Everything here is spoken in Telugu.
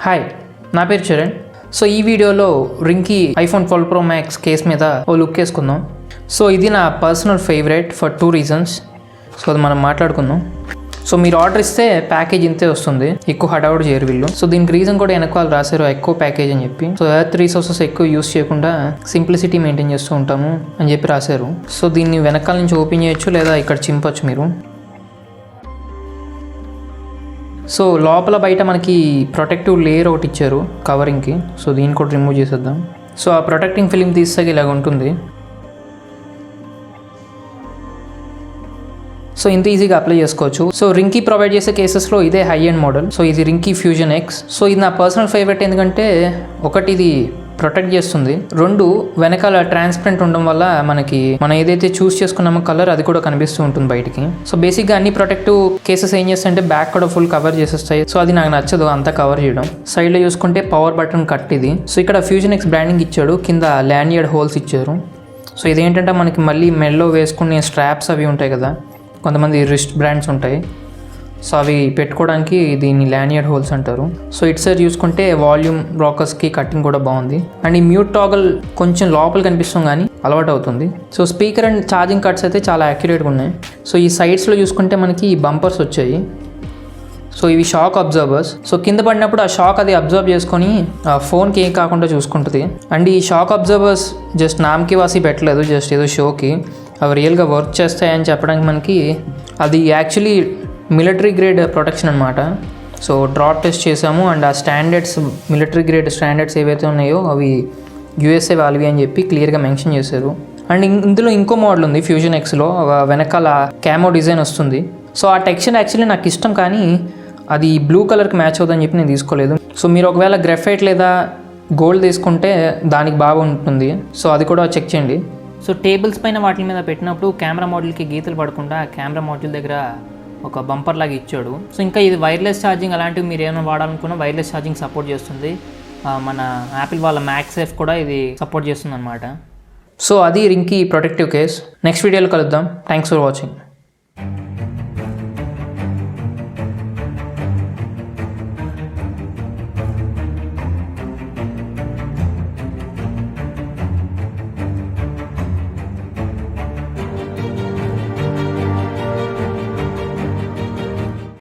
హాయ్, నా పేరు చరణ్. సో ఈ వీడియోలో Rinki iPhone 12 Pro Max case మీద ఓ లుక్ వేసుకుందాం. సో ఇది నా personal favourite for 2 reasons. So అది మనం మాట్లాడుకుందాం. సో మీరు ఆర్డర్ ఇస్తే ప్యాకేజ్ ఇంతే వస్తుంది, ఎక్కువ హడావుడు చేయరు వీళ్ళు. సో దీనికి రీజన్ కూడా వెనక వాళ్ళు రాశారు ఎక్కువ ప్యాకేజ్ అని చెప్పి. సో ఎర్త్ రిసోర్సెస్ ఎక్కువ యూస్ చేయకుండా సింప్లిసిటీ మెయింటైన్ చేస్తూ ఉంటాము అని చెప్పి రాశారు. సో దీన్ని వెనకాల నుంచి ఓపెన్ చేయొచ్చు లేదా ఇక్కడ చింపొచ్చు మీరు. సో లోపల బయట మనకి ప్రొటెక్టివ్ లేయర్ ఒకటి ఇచ్చారు కవరింగ్కి. సో దీన్ని కూడా రిమూవ్ చేసేద్దాం. సో ఆ ప్రొటెక్టింగ్ ఫిలిం తీసాక ఇలాగ ఉంటుంది. సో ఇంత ఈజీగా అప్లై చేసుకోవచ్చు. సో రింకీ ప్రొవైడ్ చేసే కేసెస్లో ఇదే హై ఎండ్ మోడల్. సో ఇది రింకీ Fusion-X. సో ఇది నా పర్సనల్ ఫేవరెట్ ఎందుకంటే ఒకటి ఇది ప్రొటెక్ట్ చేస్తుంది, 2 వెనకాల ట్రాన్స్పరెంట్ ఉండడం వల్ల మనకి మనం ఏదైతే చూస్ చేసుకున్నామో కలర్ అది కూడా కనిపిస్తూ ఉంటుంది బయటికి. సో బేసిక్గా అన్ని ప్రొటెక్టివ్ కేసెస్ ఏం చేస్తాయంటే బ్యాక్ కూడా ఫుల్ కవర్ చేసేస్తాయి. సో అది నాకు నచ్చదు అంతా కవర్ చేయడం. సైడ్లో చూసుకుంటే పవర్ బటన్ కట్ ఇది. సో ఇక్కడ Fusion-X బ్రాండింగ్ ఇచ్చాడు, కింద ల్యాన్యార్డ్ హోల్స్ ఇచ్చారు. సో ఇదేంటంటే మనకి మళ్ళీ మెల్లో వేసుకునే స్ట్రాప్స్ అవి ఉంటాయి కదా, కొంతమంది రిస్ట్ బ్రాండ్స్ ఉంటాయి. సో అవి పెట్టుకోవడానికి దీన్ని ల్యాన్యార్డ్ హోల్స్ అంటారు. సో ఇటు సైడ్ చూసుకుంటే వాల్యూమ్ రాకర్స్కి కటింగ్ కూడా బాగుంది. అండ్ ఈ మ్యూట్ టాగల్ కొంచెం లోపల కనిపిస్తుంది కానీ అలవాటు అవుతుంది. So speaker and charging cuts అయితే చాలా యాక్యురేట్గా ఉన్నాయి. సో ఈ సైడ్స్లో చూసుకుంటే మనకి బంపర్స్ వచ్చాయి. సో ఇవి షాక్ అబ్జర్వర్స్. సో కింద పడినప్పుడు ఆ షాక్ అది అబ్జర్వ్ చేసుకొని ఫోన్కి ఏం కాకుండా చూసుకుంటుంది. అండ్ ఈ షాక్ అబ్జర్వర్స్ జస్ట్ నామ్కి వాసి పెట్టలేదు, జస్ట్ ఏదో షోకి. అవి రియల్గా వర్క్ చేస్తాయని చెప్పడానికి మనకి అది యాక్చువల్లీ మిలిటరీ గ్రేడ్ ప్రొటెక్షన్ అనమాట. సో డ్రాట్ టెస్ట్ చేసాము అండ్ ఆ స్టాండర్డ్స్, మిలిటరీ గ్రేడ్ స్టాండర్డ్స్ ఏవైతే ఉన్నాయో అవి USA వాళ్ళవి అని చెప్పి క్లియర్గా మెన్షన్ చేశారు. అండ్ ఇందులో ఇంకో మోడల్ ఉంది Fusion-Xలో, వెనకాల క్యామో డిజైన్ వస్తుంది. సో ఆ టెక్స్చర్ యాక్చువల్లీ నాకు ఇష్టం కానీ అది బ్లూ కలర్కి మ్యాచ్ అవుతుందని చెప్పి నేను తీసుకోలేదు. సో మీరు ఒకవేళ గ్రాఫైట్ లేదా గోల్డ్ తీసుకుంటే దానికి బాగా ఉంటుంది. సో అది కూడా చెక్ చేయండి. సో టేబుల్స్ పైన వాటి మీద పెట్టినప్పుడు కెమెరా మోడల్కి గీతలు పడకుండా కెమెరా మోడల్ దగ్గర ఒక బంపర్ లాగా ఇచ్చాడు. సో ఇంకా ఇది వైర్లెస్ ఛార్జింగ్ అలాంటివి మీరు ఏమైనా వాడాలనుకున్నా వైర్లెస్ ఛార్జింగ్ సపోర్ట్ చేస్తుంది. మన యాపిల్ వాళ్ళ మ్యాక్సేఫ్ కూడా ఇది సపోర్ట్ చేస్తుంది అనమాట. సో అది రింకీ ప్రొటెక్టివ్ కేస్. నెక్స్ట్ వీడియోలో కలుద్దాం. Thanks for watching.